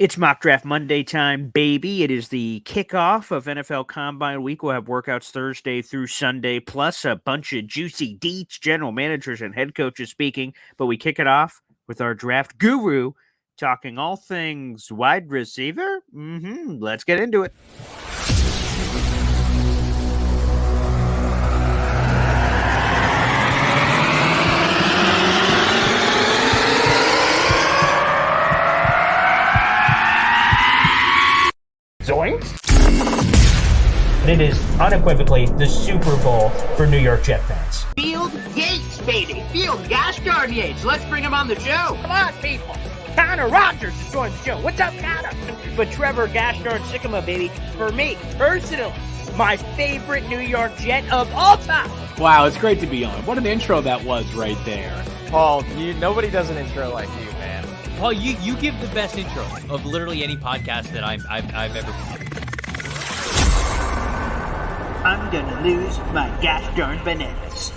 It's Mock Draft Monday time, baby. It is the kickoff of NFL Combine Week. We'll have workouts Thursday through Sunday, plus a bunch of juicy deets, general managers and head coaches speaking. But we kick it off with our draft guru talking all things wide receiver. Let's get into it. Zoinks! It is unequivocally the Super Bowl for New York Jet fans. Field Yates, baby. Field Gosh Darn Yates. Let's bring him on the show. Come on, people. Aaron Rodgers is joining the show. What's up, Aaron? But Trevor Gosh Darn Sycamore, baby, for me, personally, my favorite New York Jet of all time. Wow, it's great to be on. What an intro that was right there. Paul, nobody does an intro like you, man. Paul, you give the best intro of literally any podcast that I've ever been. I'm gonna lose my gosh darn bananas.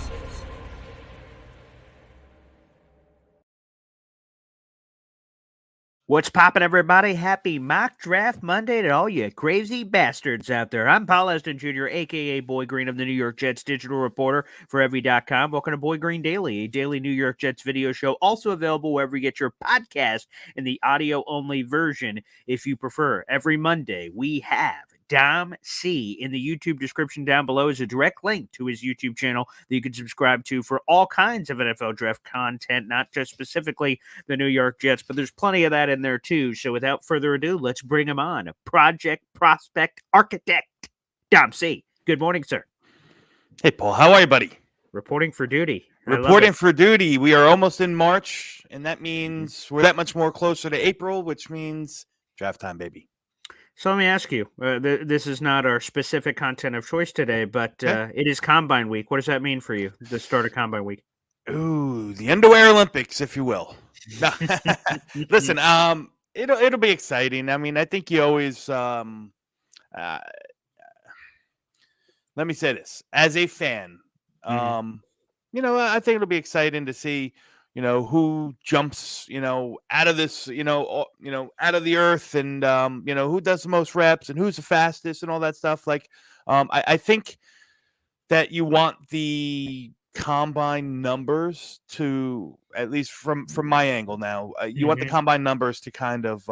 What's poppin', everybody? Happy Mock Draft Monday to all you crazy bastards out there. I'm Paul Eston Jr., a.k.a. Boy Green of the New York Jets digital reporter for Every.com. Welcome to Boy Green Daily, a daily New York Jets video show, also available wherever you get your podcast in the audio-only version if you prefer. Every Monday, we have Dom C. In the YouTube description down below is a direct link to his YouTube channel that you can subscribe to for all kinds of NFL draft content, not just specifically the New York Jets, but there's plenty of that in there too. So without further ado, let's bring him on. Project Prospect Architect, Dom C. Good morning, sir. Hey, Paul. How are you, buddy? Reporting for duty. Reporting for duty. We are almost in March, and that means we're that much more closer to April, which means draft time, baby. So let me ask you, this is not our specific content of choice today, but it is Combine Week. What does that mean for you, the start of Combine Week? Ooh, the underwear Olympics, if you will. Listen, it'll be exciting. I mean, I think you always let me say this. As a fan, I think it'll be exciting to see who jumps, out of this, out of the earth, and who does the most reps and who's the fastest and all that stuff. Like, I think that you want the combine numbers to, at least from my angle now, you want the combine numbers to kind of,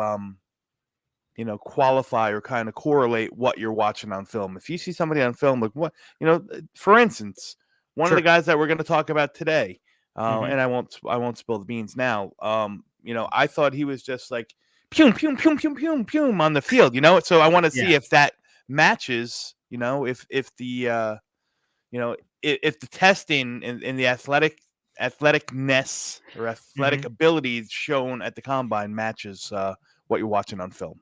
qualify or kind of correlate what you're watching on film. If you see somebody on film, like what, for instance, one of the guys that we're going to talk about today, and I won't spill the beans now. I thought he was just like pew, pew, pew, pew, pew, pew on the field, So I want to see if that matches, if the if the testing and the athleticness or athletic abilities shown at the combine matches what you're watching on film.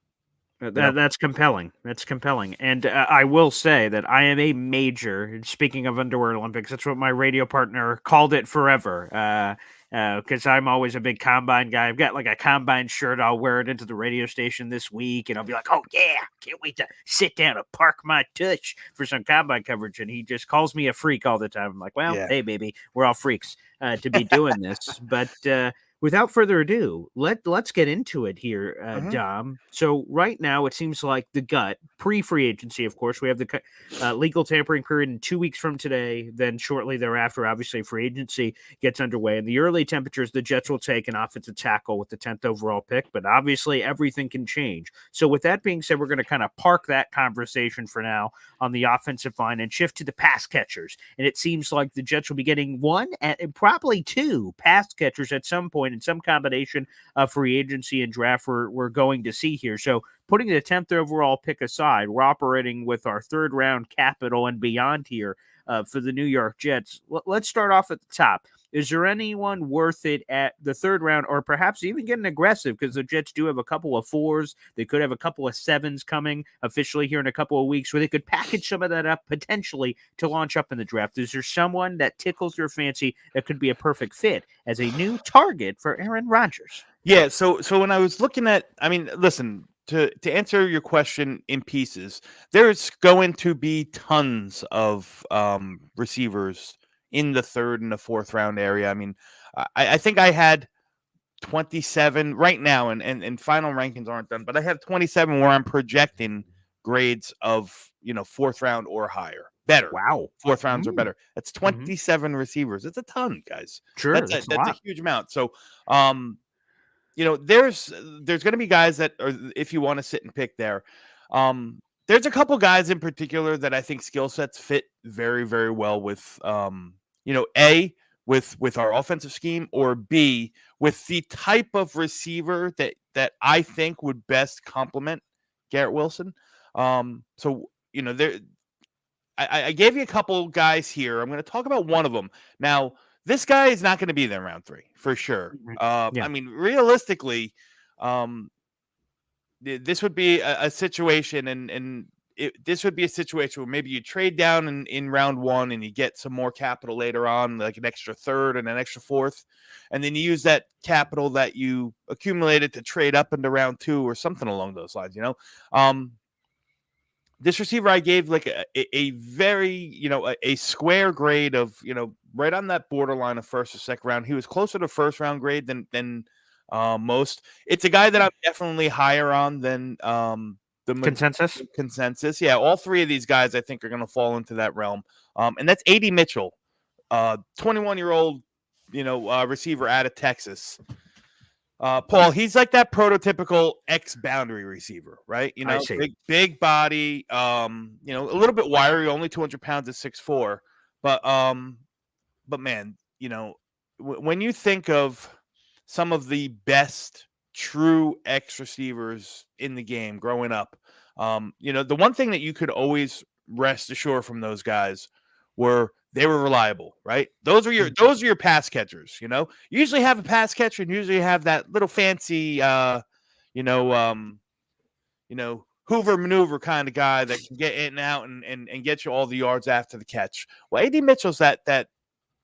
That's compelling. That's compelling. And I will say that I am a major, speaking of underwear Olympics, that's what my radio partner called it forever. Because I'm always a big combine guy. I've got like a combine shirt. I'll wear it into the radio station this week, and I'll be like, oh, yeah, can't wait to sit down and park my tush for some combine coverage. And he just calls me a freak all the time. I'm like, well, hey, baby, we're all freaks to be doing this. But without further ado, let's get into it here, Dom. So right now, it seems like the gut, pre-free agency, of course, we have the legal tampering period in 2 weeks from today. Then shortly thereafter, obviously, free agency gets underway. In the early temperatures, the Jets will take an offensive tackle with the 10th overall pick, but obviously everything can change. So with that being said, we're going to kind of park that conversation for now on the offensive line and shift to the pass catchers. And it seems like the Jets will be getting one and probably two pass catchers at some point in some combination of free agency and draft we're going to see here. So putting the 10th overall pick aside, we're operating with our third round capital and beyond here for the New York Jets. Let's start off at the top. Is there anyone worth it at the third round, or perhaps even getting aggressive, because the Jets do have a couple of 4s. They could have a couple of 7s coming officially here in a couple of weeks where they could package some of that up potentially to launch up in the draft. Is there someone that tickles your fancy that could be a perfect fit as a new target for Aaron Rodgers? Yeah, so when I was looking at, I mean, listen, to answer your question in pieces, there's going to be tons of receivers in the third and the fourth round area. I mean, I think I had 27 right now, and final rankings aren't done, but I have 27 where I'm projecting grades of 4th round or higher. Better. Wow. 4th rounds or Mm. better. That's 27 receivers. It's a ton, guys. Sure, That's a a lot. huge amount. So, there's going to be guys that, or if you want to sit and pick there, there's a couple guys in particular that I think skill sets fit very, very well with, A, with our offensive scheme, or B, with the type of receiver that I think would best complement Garrett Wilson. So there, I gave you a couple guys here. I'm going to talk about one of them now. This guy is not going to be there in round 3 for sure. Yeah. I mean, realistically, this would be a situation, and this would be a situation where maybe you trade down in round 1 and you get some more capital later on, like an extra 3rd and an extra 4th, and then you use that capital that you accumulated to trade up into round 2 or something along those lines. This receiver I gave like a very, a square grade of, right on that borderline of 1st or 2nd round. He was closer to 1st round grade than most. It's a guy that I'm definitely higher on than the consensus. Yeah, all 3 of these guys I think are going to fall into that realm. And that's A.D. Mitchell, 21-year-old, receiver out of Texas. Paul, he's like that prototypical ex-boundary receiver, right? Big body, a little bit wiry, only 200 pounds at 6'4". But man, when you think of some of the best true X receivers in the game growing up, the one thing that you could always rest assured from those guys were they were reliable, right? Those are your pass catchers. You usually have a pass catcher, and usually you have that little fancy, Hoover maneuver kind of guy that can get in and out and get you all the yards after the catch. Well, A.D. Mitchell's that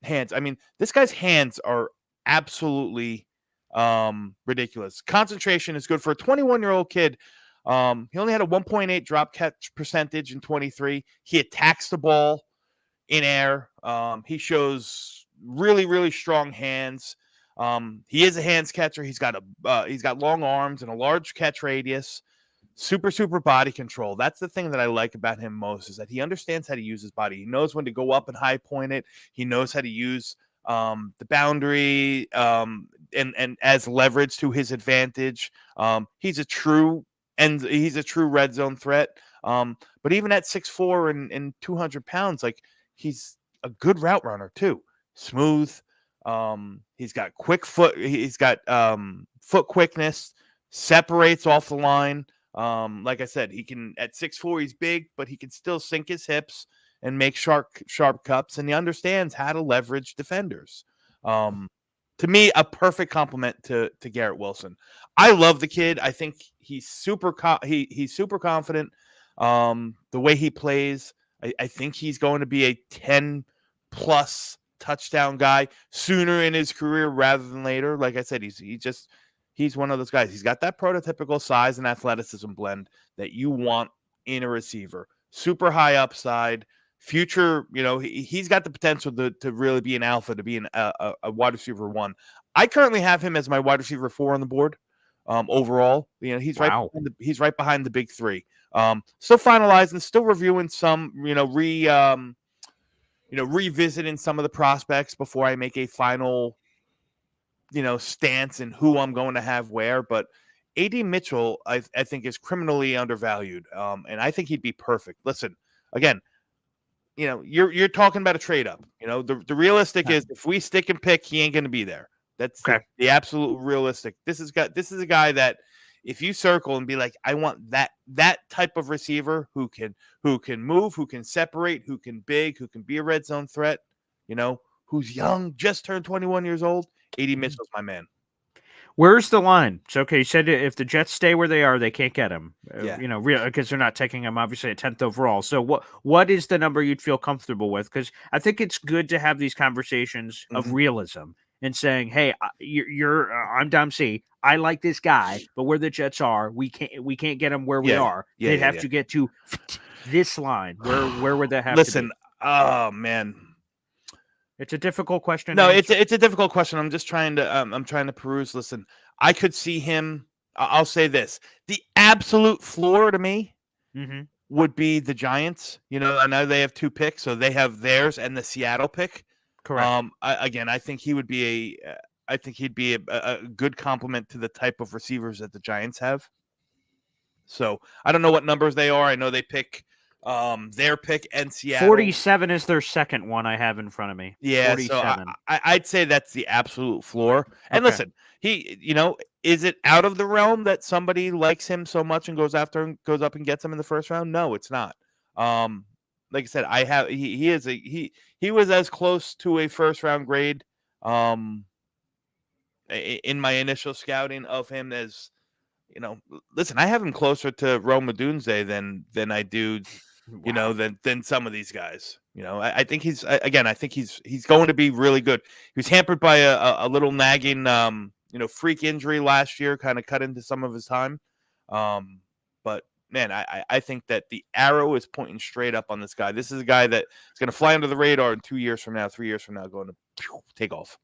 hands. I mean, this guy's hands are absolutely ridiculous. Concentration is good for a 21-year-old kid. He only had a 1.8 drop catch percentage in 23. He attacks the ball in air. He shows really, really strong hands. He is a hands catcher. He's got long arms and a large catch radius. Super body control. That's the thing that I like about him most, is that he understands how to use his body. He knows when to go up and high point it. He knows how to use the boundary and as leverage to his advantage. He's a true red zone threat. But even at 6'4" and 200 pounds, like, he's a good route runner too. Smooth. He's got quick foot. He's got foot quickness. Separates off the line. Like I said, he can, at 6'4", he's big, but he can still sink his hips and make sharp cuts, and he understands how to leverage defenders. To me, a perfect compliment to Garrett Wilson. I love the kid. I think he's super confident. The way he plays, I think he's going to be a 10+ touchdown guy sooner in his career rather than later. Like I said, he's one of those guys. He's got that prototypical size and athleticism blend that you want in a receiver. Super high upside. Future, he's got the potential to really be an alpha, to be a wide receiver 1. I currently have him as my wide receiver 4 on the board. Overall, he's right behind the big 3. Still finalizing, still reviewing some, revisiting some of the prospects before I make a final, stance in who I'm going to have where. But A.D. Mitchell, I think, is criminally undervalued, and I think he'd be perfect. Listen, again, you're talking about a trade up. The realistic is, if we stick and pick, he ain't going to be there. That's the absolute realistic. This is a guy that, if you circle and be like, I want that type of receiver who can move, who can separate, who can be a red zone threat, who's young, just turned 21 years old. A.D. Mitchell's my man. Where's the line? So, okay, you said if the Jets stay where they are, they can't get him. Yeah. Because they're not taking him, obviously, at 10th overall. So what is the number you'd feel comfortable with? Because I think it's good to have these conversations of realism and saying, hey, I'm Dom C. I like this guy, but where the Jets are, we can't get him where we are. They'd have to get to this line. Where would that have to be? Oh, man. It's a difficult question. No, to it's answer. it's a difficult question. I'm just trying to I'm trying to peruse. Listen, I could see him. I'll say this: the absolute floor to me Mhm. would be the Giants. I know they have 2 picks, so they have theirs and the Seattle pick. Correct. Again, I think he would be I think he'd be a good complement to the type of receivers that the Giants have. So I don't know what numbers they are. I know they pick their pick and Seattle. 47 is their second one I have in front of me. Yeah, so 47. I'd say that's the absolute floor. And Okay. listen, is it out of the realm that somebody likes him so much and goes after him, goes up and gets him in the first round? No, it's not. Like I said, he was as close to a first round grade in my initial scouting of him as listen, I have him closer to Roma Dunze than I do, Wow. than some of these guys. I think I think he's going to be really good. He was hampered by a little nagging, freak injury last year, kind of cut into some of his time. But man, I think that the arrow is pointing straight up on this guy. This is a guy that is going to fly under the radar in 2 years from now, 3 years from now, going to take off.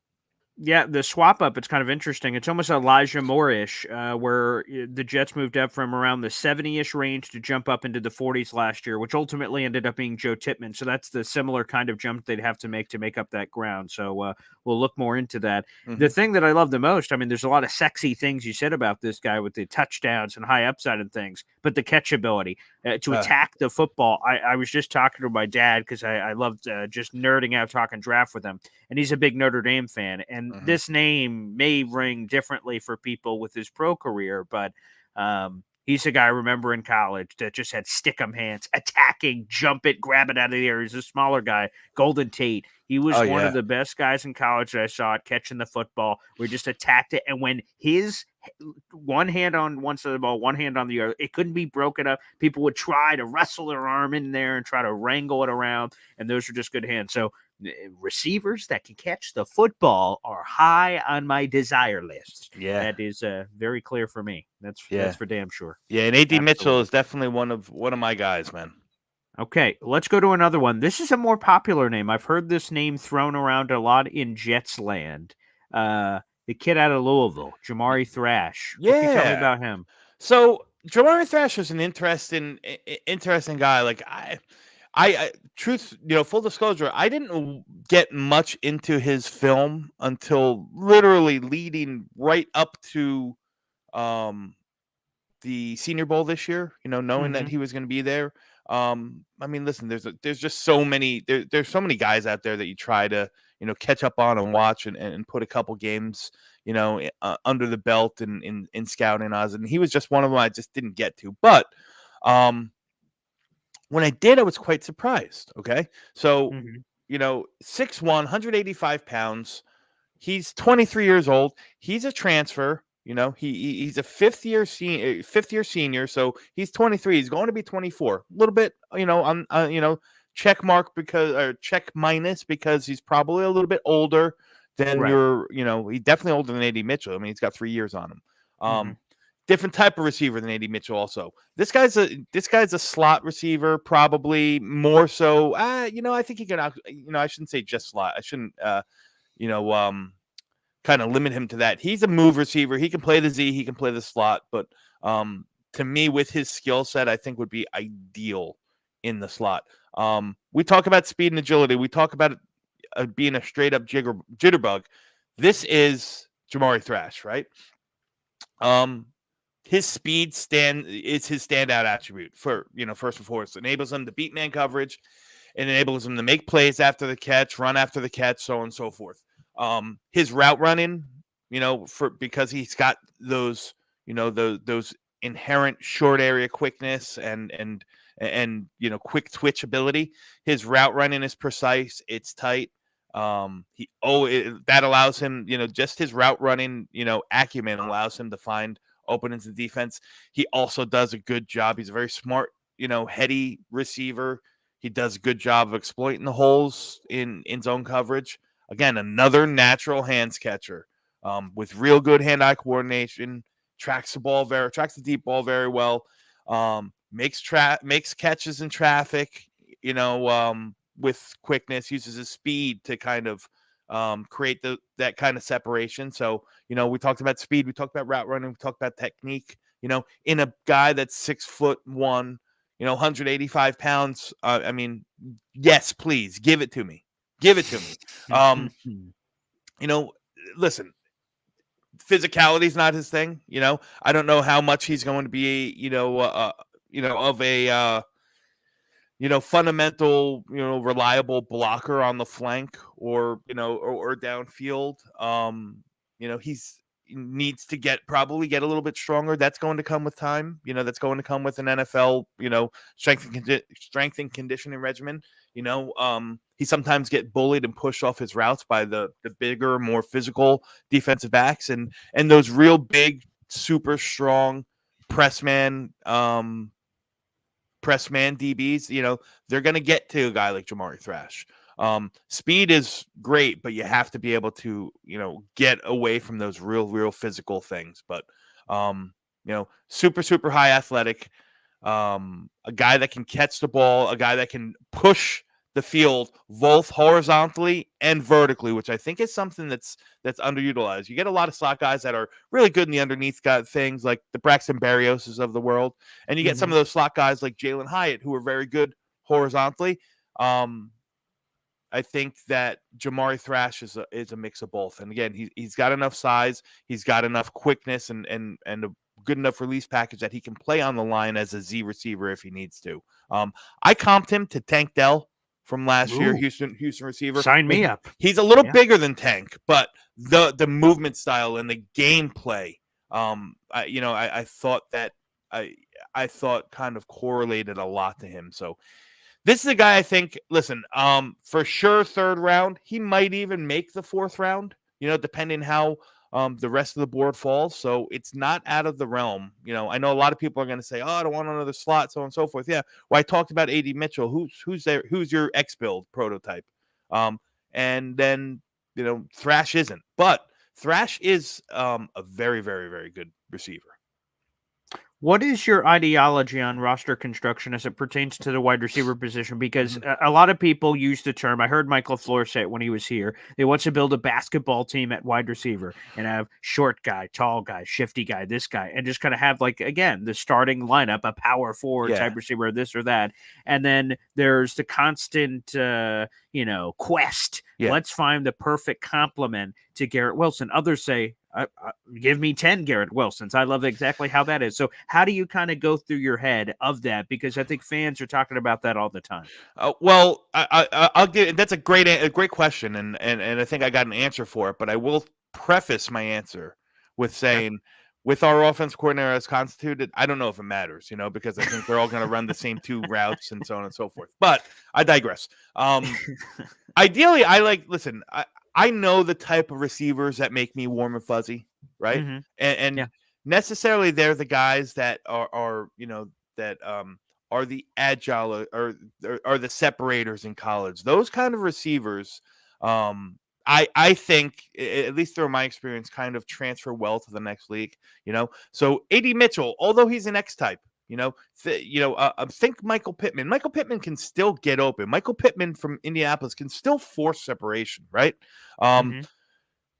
Yeah, the swap up, it's kind of interesting. It's almost Elijah Moore-ish, where the Jets moved up from around the 70-ish range to jump up into the 40s last year, which ultimately ended up being Joe Tippmann. So that's the similar kind of jump they'd have to make up that ground. So we'll look more into that. The thing that I love the most, I mean, there's a lot of sexy things you said about this guy with the touchdowns and high upside and things, but the catchability to attack the football. I was just talking to my dad because I loved just nerding out talking draft with him, and he's a big Notre Dame fan. And this name may ring differently for people with his pro career, but he's a guy I remember in college that just had stick-em hands, attacking, jump it, grab it out of the air. He's a smaller guy, Golden Tate. He was one of the best guys in college that I saw at catching the football. We just attacked it, and when his one hand on one side of the ball, one hand on the other, it couldn't be broken up. People would try to wrestle their arm in there and try to wrangle it around, and those are just good hands. So receivers that can catch the football are high on my desire list. Yeah, that is very clear for me. That's for damn sure. Yeah, and AD Mitchell is definitely one of my guys, man. Okay, let's go to another one. This is a more popular name. I've heard this name thrown around a lot in Jets land. The kid out of Louisville, Jamari Thrash. Yeah. What can you tell me about him? So Jamari Thrash is an interesting guy. Like I truth, full disclosure, I didn't get much into his film until literally leading right up to the Senior Bowl this year, knowing that he was going to be there. I mean, listen, there's just so many there's so many guys out there that you try to catch up on and watch and put a couple games under the belt in scouting us, and he was just one of them I just didn't get to. But when I did, I was quite surprised. Okay, so 6'1", 185 pounds. He's 23 years old. He's a transfer. He's a fifth year senior, so he's 23. He's going to be 24. A little bit, on check mark check minus because he's probably a little bit older than he's definitely older than AD Mitchell. I mean, he's got 3 years on him. Different type of receiver than AD Mitchell. Also, this guy's a slot receiver, probably more so. I think he can. I shouldn't say just slot. I shouldn't. Kind of limit him to that. He's a move receiver. He can play the Z. He can play the slot. But to me, with his skill set, I think would be ideal in the slot. We talk about speed and agility. We talk about being a straight up jitterbug. This is Jamari Thrash, right? His speed is his standout attribute for first and foremost. It enables him to beat man coverage. It enables him to make plays after the catch, run after the catch, so on and so forth. His route running, because he's got those inherent short area quickness and quick twitch ability. His route running is precise. It's tight. That allows him, just his route running, acumen allows him to find openings in defense. He also does a good job. He's a very smart, heady receiver. He does a good job of exploiting the holes in zone coverage. Again, another natural hands catcher with real good hand-eye coordination. Tracks the deep ball very well. Makes catches in traffic. with quickness, uses his speed to kind of create that kind of separation. So, we talked about speed, we talked about route running, we talked about technique, in a guy that's 6'1", 185 pounds. I mean, yes, please give it to me. Give it to me. Listen, physicality is not his thing. I don't know how much he's going to be, of a, fundamental, reliable blocker on the flank or downfield. He needs to probably get a little bit stronger. That's going to come with time. That's going to come with an NFL, strength and conditioning regimen. He sometimes get bullied and pushed off his routes by the bigger, more physical defensive backs and those real big, super strong press man DBs. They're going to get to a guy like Jamar Thrash. Speed is great, but you have to be able to, get away from those real physical things. But, super, super high athletic, a guy that can catch the ball, a guy that can push the field both horizontally and vertically, which I think is something that's underutilized. You get a lot of slot guys that are really good in the underneath things like the Braxton Berrioses of the world. And you get some of those slot guys like Jalen Hyatt, who are very good horizontally. I think that Jamar Thrash is a mix of both. And again, he's got enough size, he's got enough quickness and a good enough release package that he can play on the line as a Z receiver if he needs to. I comped him to Tank Dell from last year, Houston receiver. Sign me up. He's a little bigger than Tank, but the movement style and the gameplay, I thought that I thought kind of correlated a lot to him. So this is a guy I think, listen, for sure, 3rd round. He might even make the 4th round, depending how the rest of the board falls. So it's not out of the realm. I know a lot of people are going to say, oh, I don't want another slot, so on and so forth. Yeah. Well, I talked about AD Mitchell. Who's there? Who's your X build prototype? And then, Thrash isn't. But Thrash is a very, very, very good receiver. What is your ideology on roster construction as it pertains to the wide receiver position? Because a lot of people use the term, I heard Michael LaFleur say it when he was here, they want to build a basketball team at wide receiver and have short guy, tall guy, shifty guy, this guy, and just kind of have, like, again, the starting lineup, a power forward type receiver, this or that. And then there's the constant, quest. Yeah. Let's find the perfect complement to Garrett Wilson. Others say, give me 10 Garrett Wilsons. I love exactly how that is. So how do you kind of go through your head of that? Because I think fans are talking about that all the time. Well, I'll get, that's a great question. And I think I got an answer for it, but I will preface my answer with saying, with our offense coordinator as constituted, I don't know if it matters, because I think they're all going to run the same 2 routes and so on and so forth. But I digress. Ideally, I know the type of receivers that make me warm and fuzzy, right? Mm-hmm. And necessarily they're the guys that are the agile or are the separators in college. Those kind of receivers, I think, at least through my experience, kind of transfer well to the next league. So AD Mitchell, although he's an X type, think Michael Pittman. Michael Pittman can still get open. Michael Pittman from Indianapolis can still force separation, right?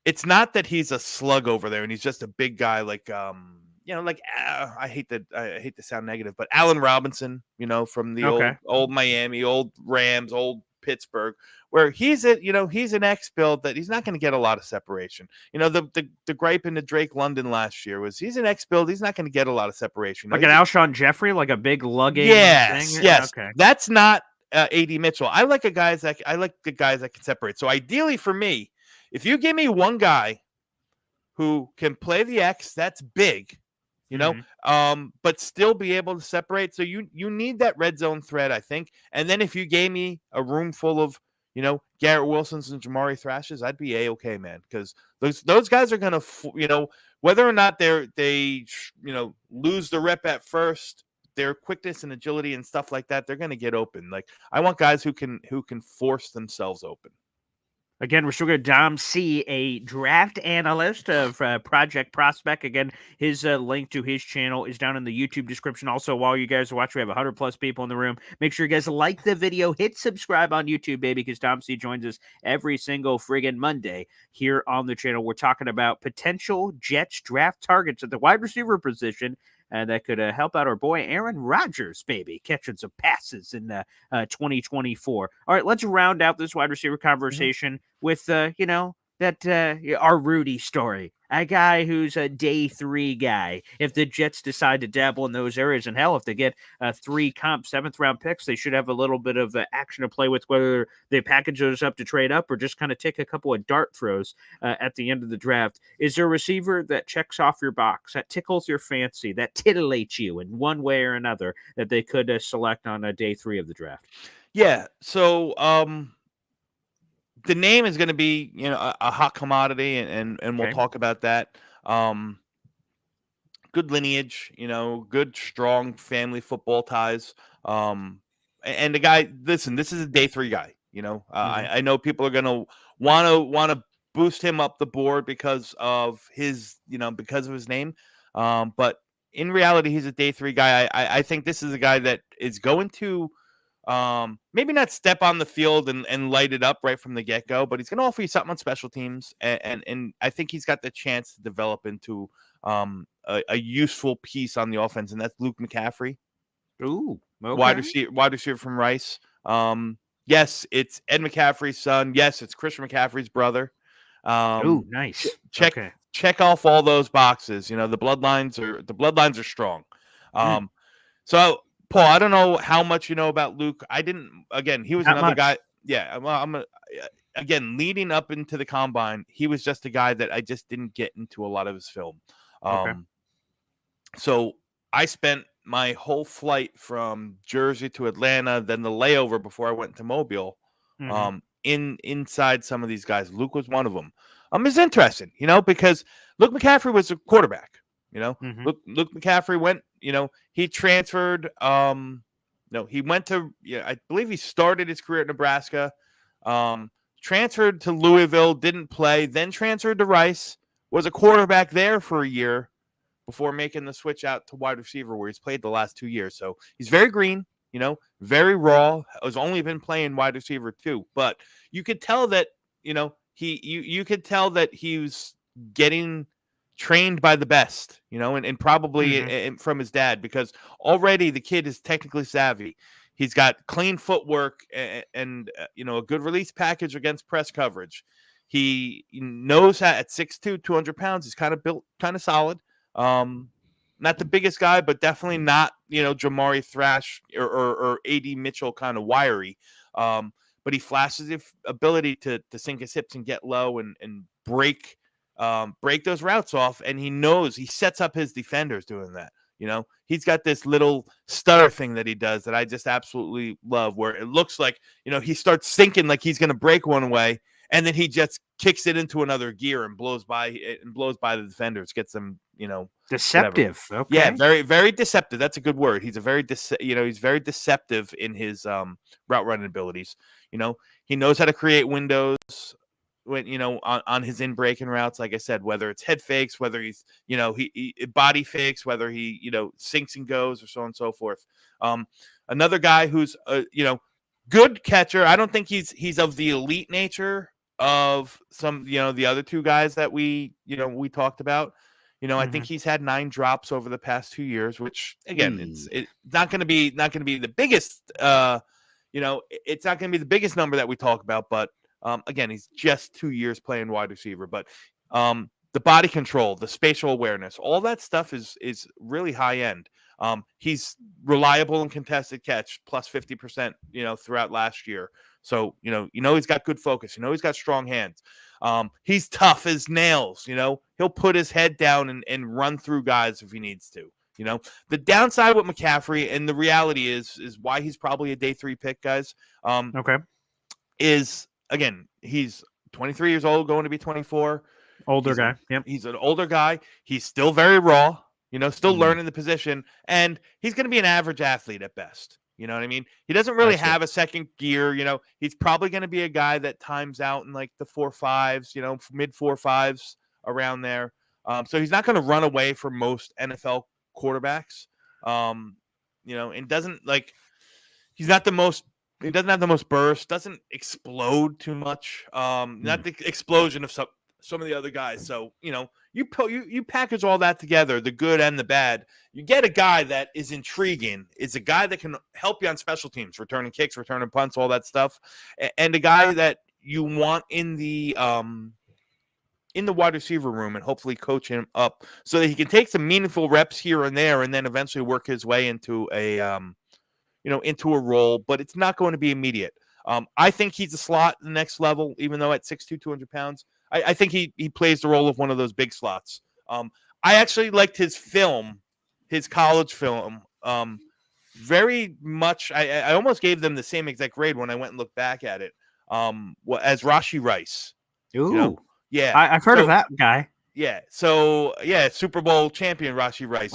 It's not that he's a slug over there and he's just a big guy like I hate to sound negative, but Allen Robinson, from the old Miami, old Rams, old Pittsburgh, where he's an X build that he's not going to get a lot of separation. The gripe into Drake London last year was he's an X build, he's not going to get a lot of separation. Like an Alshon Jeffrey, like a big lugging thing? Yes. Okay. That's not AD Mitchell. I like the guys that can separate. So ideally for me, if you give me one guy who can play the X, that's big, but still be able to separate. So you need that red zone threat, I think. And then if you gave me a room full of, Garrett Wilsons and Jamar Thrashes, I'd be A-okay, man. Because those guys are going to, whether or not they lose the rep at first, their quickness and agility and stuff like that, they're going to get open. Like, I want guys who can force themselves open. Again, we're still going to Dom C, a draft analyst of Project Prospect. Again, his link to his channel is down in the YouTube description. Also, while you guys are watching, we have 100+ people in the room. Make sure you guys like the video, hit subscribe on YouTube, baby, because Dom C joins us every single friggin' Monday here on the channel. We're talking about potential Jets draft targets at the wide receiver position. That could help out our boy Aaron Rodgers, baby, catching some passes in 2024. All right, let's round out this wide receiver conversation with, our Rudy story. A guy who's a day 3 guy. If the Jets decide to dabble in those areas, and hell, if they get 3 comp 7th-round picks, they should have a little bit of action to play with, whether they package those up to trade up or just kind of take a couple of dart throws at the end of the draft. Is there a receiver that checks off your box, that tickles your fancy, that titillates you in one way or another, that they could select on day 3 of the draft? Yeah. So, the name is going to be, a hot commodity, and we'll talk about that. Good lineage, good, strong family football ties. And the guy, listen, this is a day 3 guy. I know people are going to want to boost him up the board because of his name. But in reality, he's a day 3 guy. I think this is a guy that is going to maybe not step on the field and light it up right from the get-go, but he's going to offer you something on special teams, and I think he's got the chance to develop into a useful piece on the offense, and that's Luke McCaffrey. Ooh, okay. Wide receiver from Rice. Yes, it's Ed McCaffrey's son. Yes, it's Christian McCaffrey's brother. Ooh, nice. Check off all those boxes. The bloodlines are strong. So, Paul, I don't know how much you know about Luke. I didn't. Again, he was Not another much. guy. Yeah. Well, again, leading up into the combine, he was just a guy that I just didn't get into a lot of his film. Okay. So I spent my whole flight from Jersey to Atlanta, then the layover before I went to Mobile, inside some of these guys. Luke was one of them. It's interesting, because Luke McCaffrey was a quarterback. Luke McCaffrey went. He transferred. He went to. I believe he started his career at Nebraska. Transferred to Louisville, didn't play, then transferred to Rice. Was a quarterback there for a year before making the switch out to wide receiver, where he's played the last 2 years. So he's very green. Very raw. Has only been playing wide receiver too, but you could tell that. You could tell that he was getting trained by the best, and probably from his dad, because already the kid is technically savvy. He's got clean footwork and a good release package against press coverage. He knows how at 6'2", 200 pounds, he's kind of built, kind of solid. Not the biggest guy, but definitely not, Jamari Thrash or A.D. Mitchell kind of wiry. But he flashes the ability to sink his hips and get low and break those routes off, and he sets up his defenders doing that. He's got this little stutter thing that he does that I just absolutely love, where it looks like, he starts thinking like he's going to break one way, and then he just kicks it into another gear and blows by the defenders, gets them, deceptive. Whatever. Okay. Yeah, very, very deceptive. That's a good word. He's he's very deceptive in his route running abilities. He knows how to create windows when on his in breaking routes, like I said, whether it's head fakes, whether he's he body fakes, whether he sinks and goes, or so on and so forth. Another guy who's good catcher. I don't think he's of the elite nature of some the other 2 guys that we talked about. I think he's had 9 drops over the past 2 years, which again it's not going to be the biggest it's not going to be the biggest number that we talk about, but again, he's just 2 years playing wide receiver. But the body control, the spatial awareness, all that stuff is really high end. He's reliable in contested catch, plus 50%, throughout last year. So, he's got good focus. He's got strong hands. He's tough as nails. He'll put his head down and run through guys if he needs to. The downside with McCaffrey, and the reality is why he's probably a day 3 pick, guys. Is, again, he's 23 years old, going to be 24. Older guy. Yep. He's an older guy. He's still very raw, still learning the position, and he's going to be an average athlete at best. You know what I mean? He doesn't really I see. have a second gear. He's probably going to be a guy that times out in like the 4.5s, mid 4.5s around there. So he's not going to run away from most NFL quarterbacks. And doesn't like he's not the most. He doesn't have the most burst. Doesn't explode too much. Not the explosion of some of the other guys. So you package all that together, the good and the bad. You get a guy that is intriguing. Is a guy that can help you on special teams, returning kicks, returning punts, all that stuff, and a guy that you want in the wide receiver room and hopefully coach him up so that he can take some meaningful reps here and there, and then eventually work his way into a into a role. But it's not going to be immediate. I think he's a slot the next level, even though at 6'2", 200 pounds. I think he plays the role of one of those big slots. I actually liked his college film, very much. I almost gave them the same exact grade when I went and looked back at it, as Rashee Rice. Ooh. Yeah. I've heard of that guy. Yeah. So, Super Bowl champion Rashee Rice.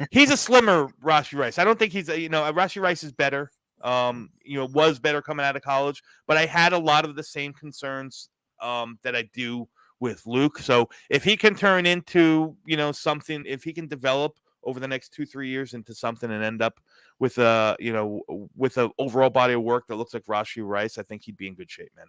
He's a slimmer Rashee Rice. I don't think he's, Rashee Rice is better. Was better coming out of college, but I had a lot of the same concerns that I do with Luke. So if he can turn into, something, if he can develop over the next 2-3 years into something and end up with with an overall body of work that looks like Rashee Rice, I think he'd be in good shape, man.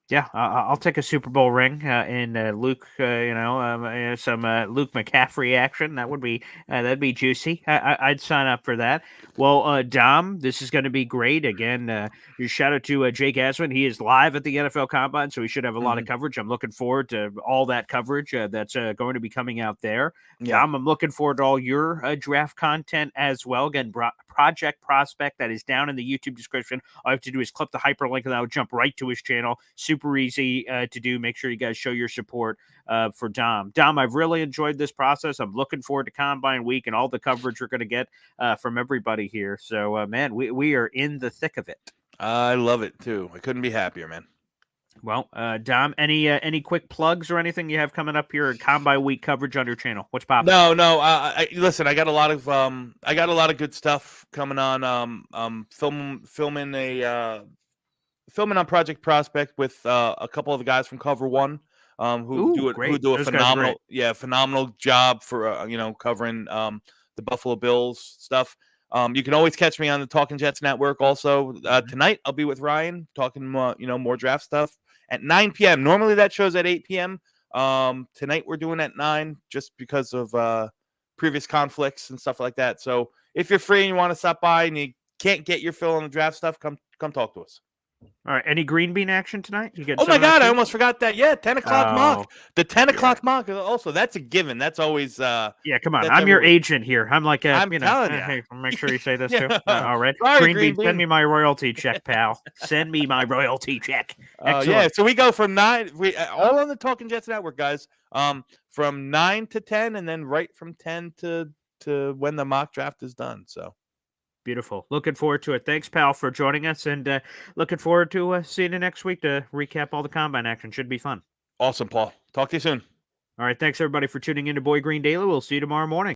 Yeah, I'll take a Super Bowl ring in Luke. Some Luke McCaffrey action. That'd be juicy. I'd sign up for that. Well, Dom, this is going to be great. Again, shout out to Jake Aswin. He is live at the NFL Combine, so we should have a lot of coverage. I'm looking forward to all that coverage that's going to be coming out there. Yeah. Dom, I'm looking forward to all your draft content as well. Again, Project Prospect, that is down in the YouTube description. All you have to do is click the hyperlink, and that will jump right to his channel. Super easy to do. Make sure you guys show your support for Dom. Dom, I've really enjoyed this process. I'm looking forward to Combine Week and all the coverage we're going to get from everybody here. So, man, we are in the thick of it. I love it, too. I couldn't be happier, man. Well, Dom, any quick plugs or anything you have coming up here? Combine Week coverage on your channel. What's popping? No. Listen, I got a lot of good stuff coming on. Filming on Project Prospect with a couple of the guys from Cover One, who do a phenomenal job for covering the Buffalo Bills stuff. You can always catch me on the Talking Jets Network. Also, tonight I'll be with Ryan talking more draft stuff at 9 p.m. Normally that show's at 8 p.m. Tonight we're doing at 9 just because of previous conflicts and stuff like that. So if you're free and you want to stop by and you can't get your fill on the draft stuff, come talk to us. All right. Any green bean action tonight? Oh my God, I almost forgot that. Yeah, 10 o'clock mock. The 10 o'clock mock also, that's a given. That's always yeah, come on. I'm your agent here. I'm like I'm telling you. Hey, make sure you say this too. All right. Sorry, green bean, send me my royalty check, pal. Send me my royalty check. Excellent. So we go from 9 all on the Talking Jets Network, guys. From 9 to 10 and then right from 10 to when the mock draft is done. So beautiful. Looking forward to it. Thanks, pal, for joining us, and looking forward to seeing you next week to recap all the Combine action. Should be fun. Awesome, Paul. Talk to you soon. All right. Thanks, everybody, for tuning in to Boy Green Daily. We'll see you tomorrow morning.